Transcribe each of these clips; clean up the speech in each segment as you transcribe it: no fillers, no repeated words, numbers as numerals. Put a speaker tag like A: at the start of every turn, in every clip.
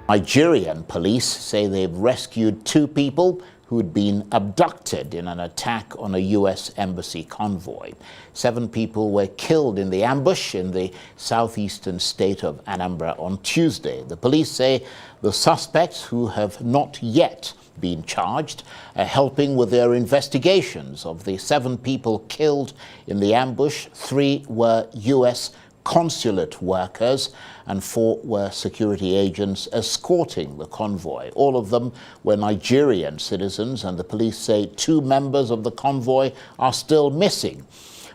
A: Nigerian police say they've rescued 2 people who'd been abducted in an attack on a U.S. embassy convoy. 7 people were killed in the ambush in the southeastern state of Anambra on Tuesday. The police say the suspects, who have not yet been charged, are helping with their investigations. Of the 7 people killed in the ambush, 3 were U.S. consulate workers and 4 were security agents escorting the convoy. All of them were Nigerian citizens, and the police say 2 members of the convoy are still missing.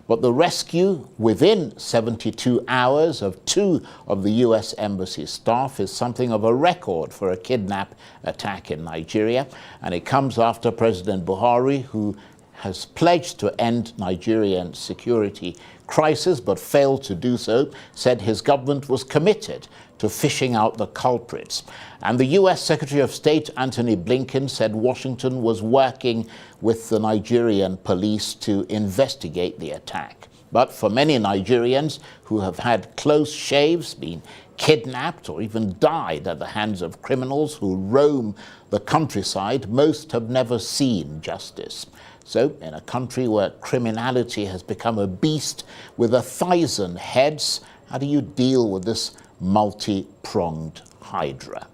A: But the rescue within 72 hours of 2 of the U.S. Embassy staff is something of a record for a kidnap attack in Nigeria, and it comes after President Buhari, who has pledged to end Nigerian security crisis but failed to do so, said his government was committed to fishing out the culprits. And the U.S. Secretary of State Antony Blinken said Washington was working with the Nigerian police to investigate the attack. But for many Nigerians who have had close shaves, been kidnapped or even died at the hands of criminals who roam the countryside, most have never seen justice. So, in a country where criminality has become a beast with 1,000 heads, how do you deal with this multi-pronged hydra?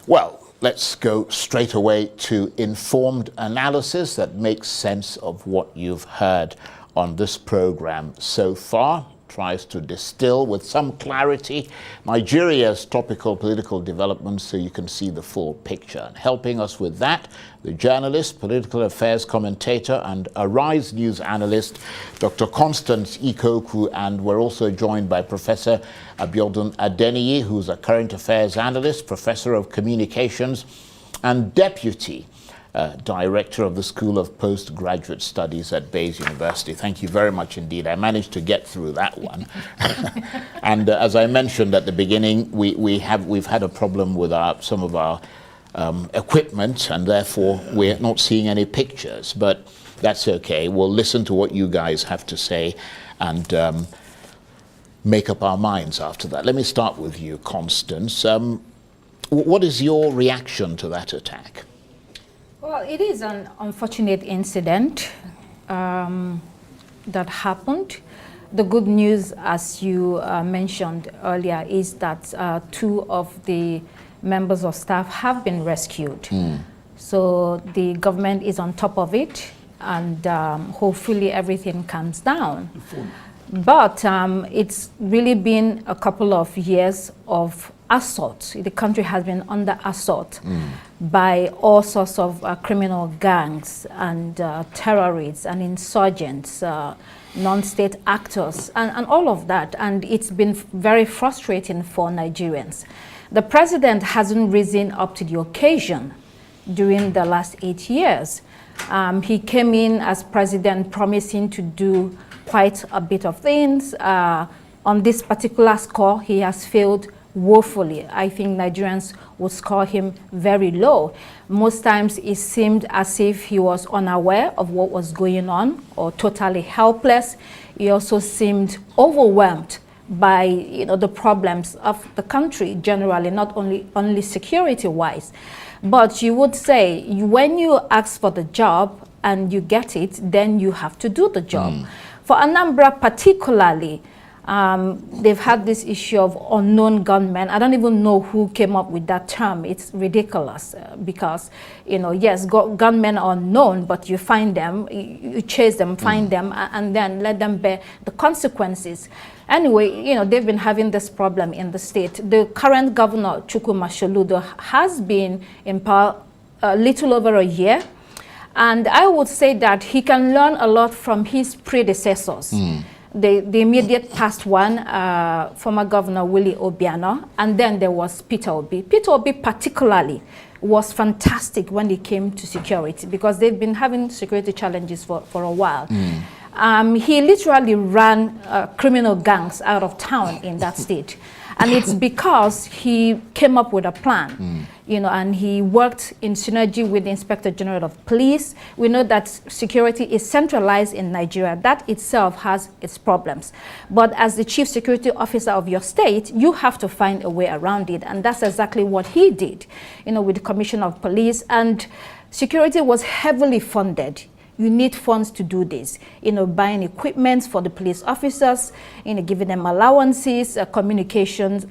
A: Well, let's go straight away to informed analysis that makes sense of what you've heard on this program so far. Tries to distill with some clarity Nigeria's topical political developments so you can see the full picture. And helping us with that, the journalist, political affairs commentator, and Arise News analyst, Dr. Constance Ikokwu, and we're also joined by Professor Abiodun Adeniyi, who's a current affairs analyst, professor of communications, and deputy Director of the School of Postgraduate Studies at Bayes University. Thank you very much indeed. I managed to get through that one. And as I mentioned at the beginning, we've had a problem with some of our equipment, and therefore we're not seeing any pictures. But that's okay. We'll listen to what you guys have to say and make up our minds after that. Let me start with you, Constance. What is your reaction to that attack?
B: Well, it is an unfortunate incident that happened. The good news, as you mentioned earlier, is that 2 of the members of staff have been rescued. So the government is on top of it, and hopefully everything calms down. But it's really been a couple of years of assault. The country has been under assault by all sorts of criminal gangs and terrorists and insurgents, non-state actors, and all of that. And it's been very frustrating for Nigerians. The president hasn't risen up to the occasion during the last 8 years. He came in as president promising to do quite a bit of things. On this particular score, he has failed woefully. I think Nigerians would score him very low. Most times it seemed as if he was unaware of what was going on or totally helpless. He also seemed overwhelmed by the problems of the country generally, not only security-wise. But you would say when you ask for the job and you get it, then you have to do the job. For Anambra particularly, they've had this issue of unknown gunmen. I don't even know who came up with that term. It's ridiculous because, yes, gunmen are unknown, but you find them, you chase them, find them, and then let them bear the consequences. Anyway, they've been having this problem in the state. The current governor, Chukwuma Soludo, has been in power a little over a year. And I would say that he can learn a lot from his predecessors. The immediate past one, former Governor Willie Obiano, and then there was Peter Obi. Peter Obi particularly was fantastic when it came to security because they've been having security challenges for a while. He literally ran criminal gangs out of town in that state. And it's because he came up with a plan, you know, and he worked in synergy with the Inspector General of Police. We know that security is centralized in Nigeria. That itself has its problems. But as the chief security officer of your state, you have to find a way around it. And that's exactly what he did, you know, with the Commission of Police. And security was heavily funded. You need funds to do this, you know, buying equipment for the police officers, you know, giving them allowances, communications,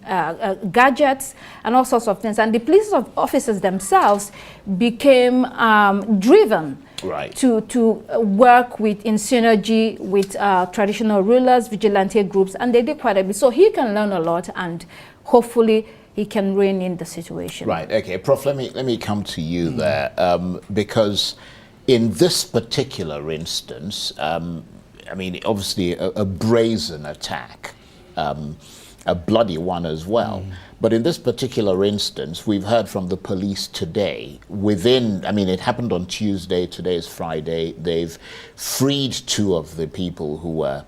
B: gadgets, and all sorts of things. And the police officers themselves became driven to work in synergy with traditional rulers, vigilante groups, and they did quite a bit. So he can learn a lot, and hopefully he can rein in the situation.
A: Right. Okay, Prof. Let me come to you there, because in this particular instance, I mean, obviously a brazen attack, a bloody one as well. But in this particular instance, we've heard from the police today, I mean, it happened on Tuesday, today is Friday, they've freed 2 of the people who were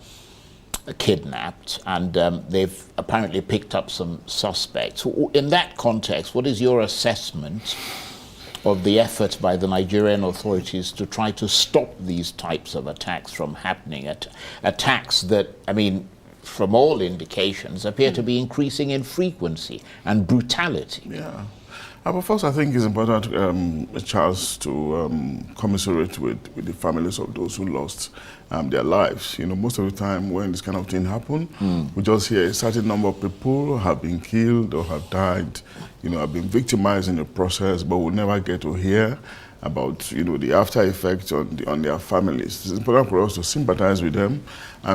A: kidnapped, and they've apparently picked up some suspects. In that context, what is your assessment of the efforts by the Nigerian authorities to try to stop these types of attacks from happening? Attacks that, I mean, from all indications, appear to be increasing in frequency and brutality.
C: Yeah. But first, I think it's important, Charles, to commiserate with the families of those who lost their lives. You know, most of the time when this kind of thing happens, we just hear a certain number of people have been killed or have died, you know, have been victimized in the process, but we'll never get to hear about, you know, the after effects on their families. It's important for us to sympathize with them,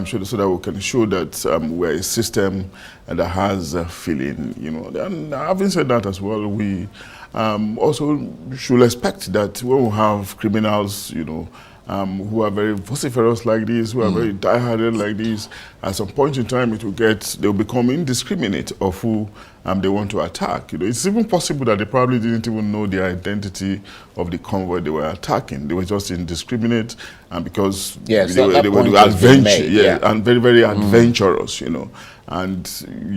C: so that we can show that we're a system that has a feeling, you know. And having said that as well, we also should expect that when we have criminals, you know, who are very vociferous like this, who are very dieharded like this, at some point in time they'll become indiscriminate of who they want to attack. You know, it's even possible that they probably didn't even know the identity of the convoy they were attacking. They were just indiscriminate, and because they were adventurous, and very, very adventurous, you know. And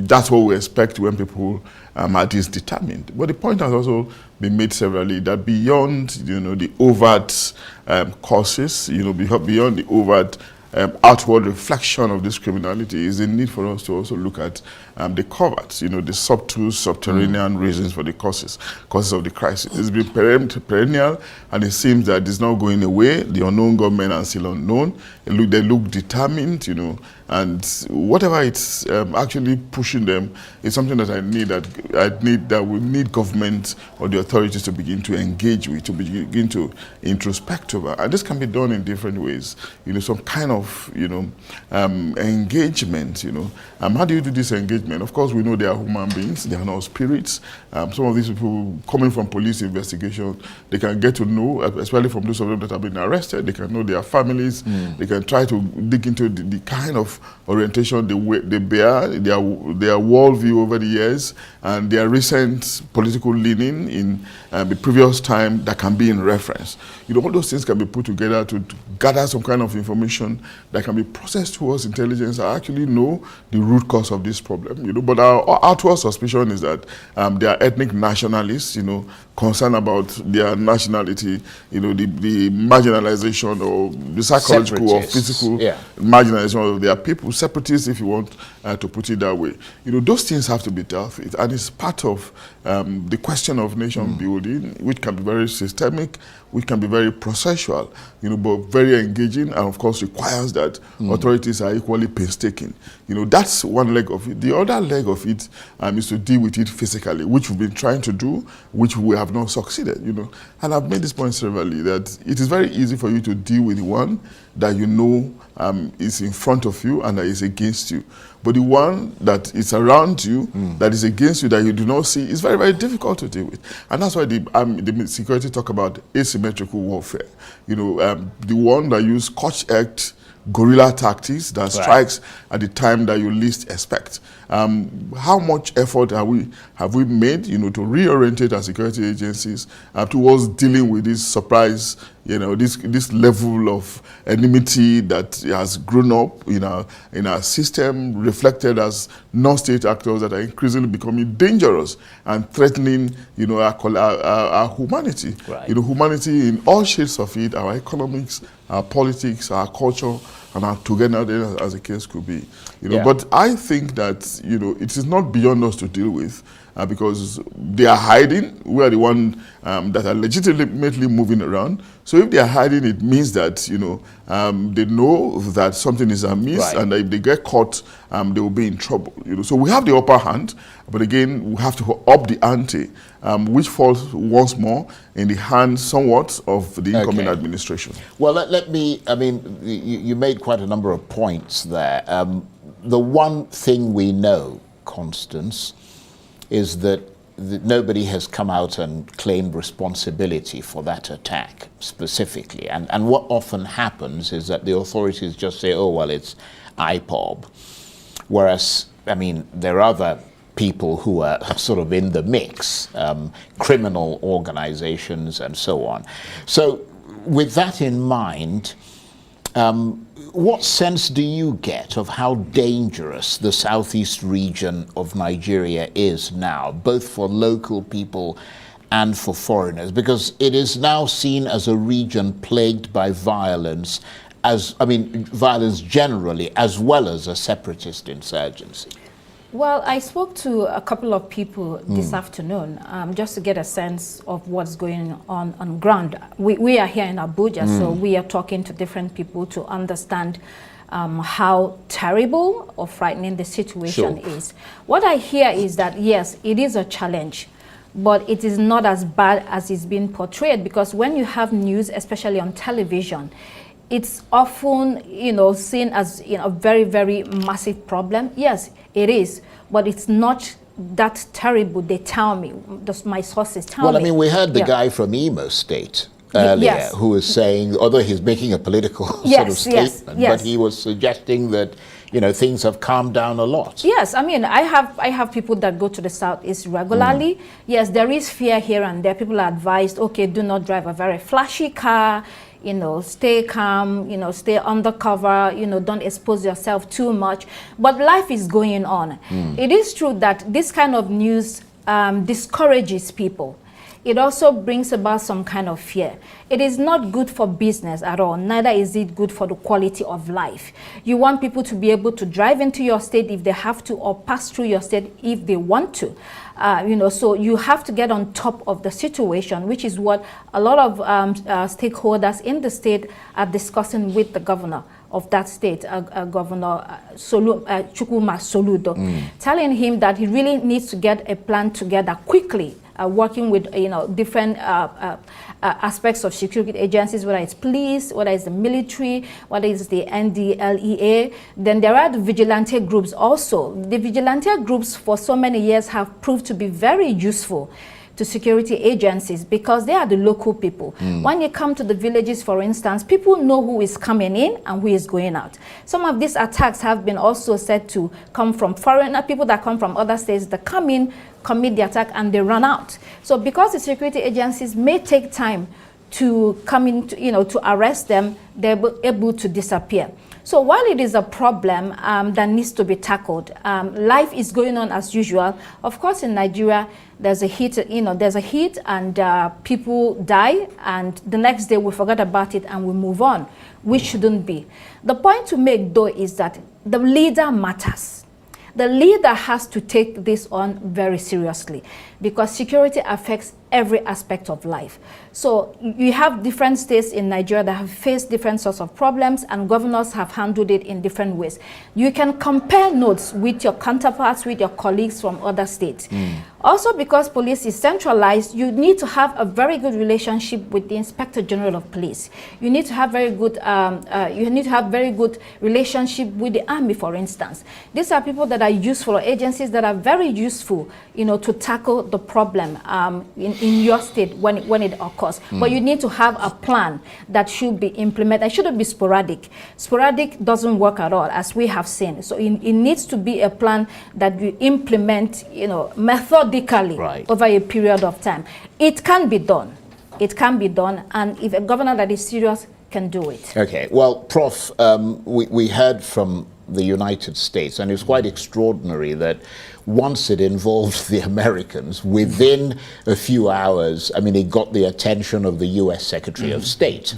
C: that's what we expect when people are this determined. But the point has also been made severally that beyond, you know, the overt causes, you know, beyond the overt outward reflection of this criminality, is the need for us to also look at the coverts, you know, the subtle, subterranean reasons for the causes of the crisis. It's been perennial, and it seems that it's not going away. The unknown government are still unknown. They look determined, you know, and whatever it's actually pushing them is something that we need government or the authorities to begin to engage with, to begin to introspect over. And this can be done in different ways. You know, some kind of, you know, engagement, you know. How do you do this engagement? Of course, we know they are human beings. They are not spirits. Some of these people coming from police investigation, they can get to know, especially from those of them that have been arrested, they can know their families. They can try to dig into the kind of orientation they bear, their worldview over the years, and their recent political leaning in the previous time that can be in reference. You know, all those things can be put together to gather some kind of information that can be processed towards intelligence and actually know the root cause of this problem. You know, but our outward suspicion is that they are ethnic nationalists, you know, concerned about their nationality, you know, the marginalization or the psychological or physical marginalization of their people, separatists, if you want to put it that way. You know, those things have to be dealt with, and it's part of the question of nation building, which can be very systemic, which can be very processual, you know, but very engaging, and of course requires that authorities are equally painstaking. You know, that's one leg of it. The other leg of it is to deal with it physically, which we've been trying to do, which we have not succeeded, you know. And I've made this point severally, that it is very easy for you to deal with the one that you know is in front of you and that is against you. But the one that is around you, that is against you, that you do not see, is very, very difficult to deal with. And that's why the security talk about asymmetrical warfare. You know, the one that use scorched-earth guerrilla tactics that strikes at the time that you least expect. How much effort have we made, you know, to reorientate our security agencies towards dealing with these surprise this level of enmity that has grown up in our system, reflected as non-state actors that are increasingly becoming dangerous and threatening, our humanity.
A: Right.
C: Humanity in all shades of it, our economics, our politics, our culture, and our togetherness, as the case could be. But I think that, it is not beyond us to deal with. Because they are hiding, we are the ones that are legitimately moving around. So if they are hiding, it means that they know that something is amiss,
A: right.
C: and that if they get caught, they will be in trouble. So we have the upper hand, but again, we have to up the ante, which falls once more in the hands somewhat of the incoming administration.
A: Well, let me. I mean, you made quite a number of points there. The one thing we know, Constance, is that nobody has come out and claimed responsibility for that attack specifically. And what often happens is that the authorities just say, oh, well, it's IPOB. Whereas, I mean, there are other people who are sort of in the mix, criminal organizations and so on. So with that in mind, what sense do you get of how dangerous the southeast region of Nigeria is now, both for local people and for foreigners? Because it is now seen as a region plagued by violence, violence generally, as well as a separatist insurgency.
B: Well, I spoke to a couple of people this afternoon just to get a sense of what's going on ground. We are here in Abuja, so we are talking to different people to understand how terrible or frightening the situation is. What I hear is that, yes, it is a challenge, but it is not as bad as it's been portrayed, because when you have news, especially on television, it's often, seen as a very, very massive problem. Yes, it is, but it's not that terrible. They tell me, my sources tell me.
A: Well, I mean, we heard the guy from Imo State earlier who was saying, although he's making a political sort of statement, but he was suggesting that, things have calmed down a lot.
B: Yes, I mean, I have people that go to the southeast regularly. Yes, there is fear here and there. People are advised, okay, do not drive a very flashy car. Stay calm, stay undercover, don't expose yourself too much. But life is going on. It is true that this kind of news discourages people. It also brings about some kind of fear. It is not good for business at all. Neither is it good for the quality of life. You want people to be able to drive into your state if they have to, or pass through your state if they want to. So you have to get on top of the situation, which is what a lot of stakeholders in the state are discussing with the governor of that state, Governor Chukwuma Soludo, telling him that he really needs to get a plan together quickly, working with different aspects of security agencies, whether it's police, whether it's the military, whether it's the NDLEA. Then there are the vigilante groups also. The vigilante groups for so many years have proved to be very useful to security agencies because they are the local people. When you come to the villages, for instance, people know who is coming in and who is going out. Some of these attacks have been also said to come from foreigner people that come from other states that come in, commit the attack, and they run out. So because the security agencies may take time to come in, to arrest them, they're able to disappear. So while it is a problem that needs to be tackled, life is going on as usual. Of course, in Nigeria, there's a heat, and people die, and the next day we forget about it and we move on, which shouldn't be. The point to make, though, is that the leader matters. The leader has to take this on very seriously because security affects every aspect of life. So you have different states in Nigeria that have faced different sorts of problems, and governors have handled it in different ways. You can compare notes with your counterparts, with your colleagues from other states. Also, because police is centralized, you need to have a very good relationship with the Inspector General of Police. You need to have very good relationship with the Army, for instance. These are people that are useful, or agencies that are very useful, to tackle the problem in your state when it occurs. But you need to have a plan that should be implemented. It shouldn't be sporadic. Sporadic doesn't work at all, as we have seen. So it needs to be a plan that you implement, methodically over a period of time. It can be done. it can be done, and if a governor that is serious can do it.
A: Okay, well, Prof, we heard from the United States, and it was quite extraordinary that once it involved the Americans, within a few hours, I mean, it got the attention of the US Secretary of State.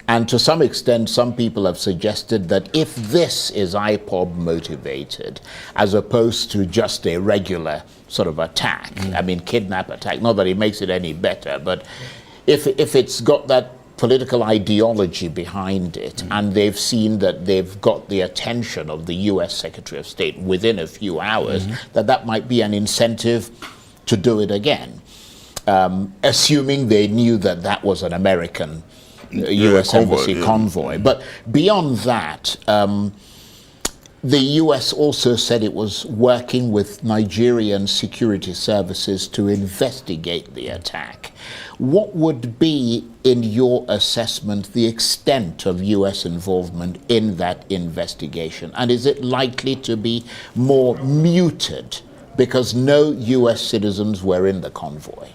A: And to some extent, some people have suggested that if this is IPOB motivated, as opposed to just a regular sort of attack, I mean, kidnap attack, not that it makes it any better, but if it's got that political ideology behind it, and they've seen that they've got the attention of the US Secretary of State within a few hours, that might be an incentive to do it again, assuming they knew that that was an American US Embassy convoy. But beyond that, the US also said it was working with Nigerian security services to investigate the attack. What would be, in your assessment, the extent of US involvement in that investigation? And is it likely to be more muted because no US citizens were in the convoy?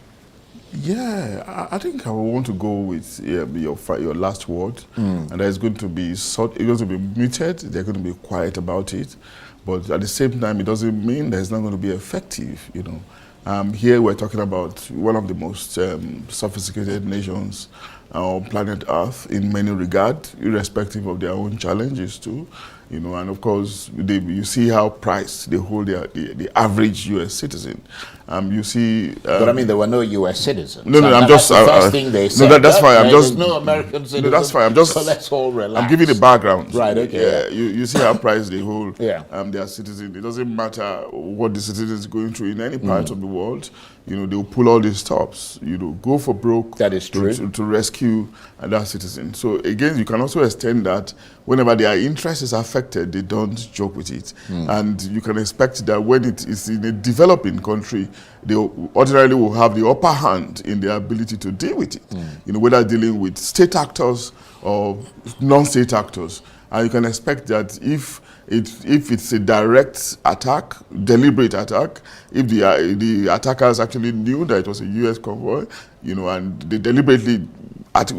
C: Yeah, I think I want to go with your last word, and there's going to be it's going to be muted. They're going to be quiet about it, but at the same time, it doesn't mean that it's not going to be effective. You know, here we're talking about one of the most sophisticated nations on planet Earth in many regards, irrespective of their own challenges too. You know, and of course, you see how priced they hold the average U.S. citizen. You see,
A: but I mean, there were no U.S. citizens.
C: No, I'm just
A: the first thing they said.
C: No, that's fine. I'm just
A: there's no American citizens.
C: No, that's fine. I'm just.
A: So let's all relax.
C: I'm giving the background.
A: Right. Okay.
C: Yeah. You see how priced they hold.
A: Yeah.
C: Their citizens. It doesn't matter what the citizen is going through in any part of the world. You know, they'll pull all these stops. You know, go for broke.
A: That is true.
C: To rescue that citizen. So again, you can also extend that whenever their interest is affected, they don't joke with it. And you can expect that when it is in a developing country, they ordinarily will have the upper hand in their ability to deal with it. You know, whether dealing with state actors or non-state actors. And you can expect that if it's a direct attack, deliberate attack, if the attackers actually knew that it was a U.S. convoy, you know, and they deliberately they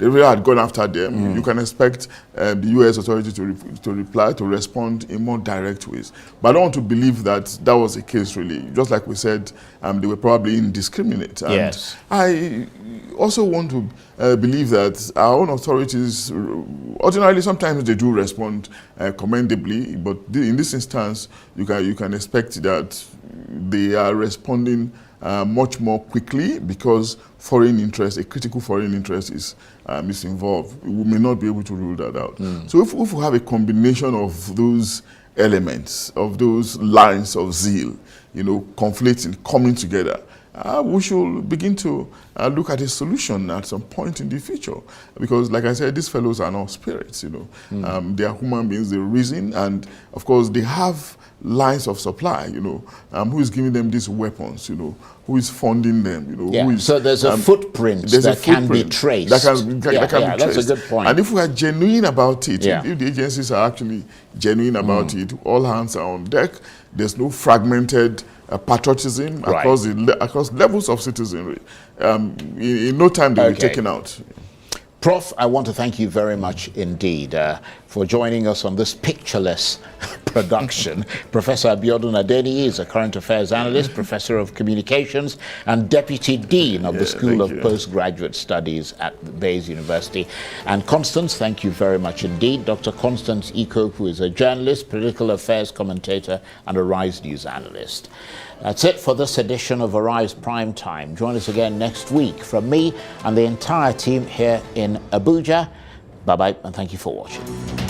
C: really had gone after them, you can expect the U.S. authority to respond in more direct ways. But I don't want to believe that that was the case, really. Just like we said, they were probably indiscriminate. And
A: yes.
C: I also want to believe that our own authorities, ordinarily, sometimes they do respond commendably, but in this instance, you can expect that they are responding much more quickly because a critical foreign interest is involved. We may not be able to rule that out. So if we have a combination of those elements, of those lines of zeal, you know, conflicting, coming together, we should begin to look at a solution at some point in the future. Because, like I said, these fellows are not spirits, you know. They are human beings, they reason, and of course they have lines of supply, you know. Who is giving them these weapons, you know? Who is funding them, you know?
A: Yeah. So there's a footprint that can be traced.
C: That can be traced.
A: That's a good point.
C: And if we are genuine about it, if the agencies are actually genuine about it, all hands are on deck. There's no fragmented patriotism across levels of citizenry. In no time they will be taken out.
A: Prof, I want to thank you very much indeed for joining us on this pictureless production. Professor Abiodun Adeniyi is a current affairs analyst, professor of communications, and deputy dean of the School of Postgraduate Studies at Bayes University. And Constance, thank you very much indeed. Dr. Constance Ikokwu is a journalist, political affairs commentator, and a Rise News analyst. That's it for this edition of Arise Prime Time. Join us again next week. From me and the entire team here in Abuja, bye-bye and thank you for watching.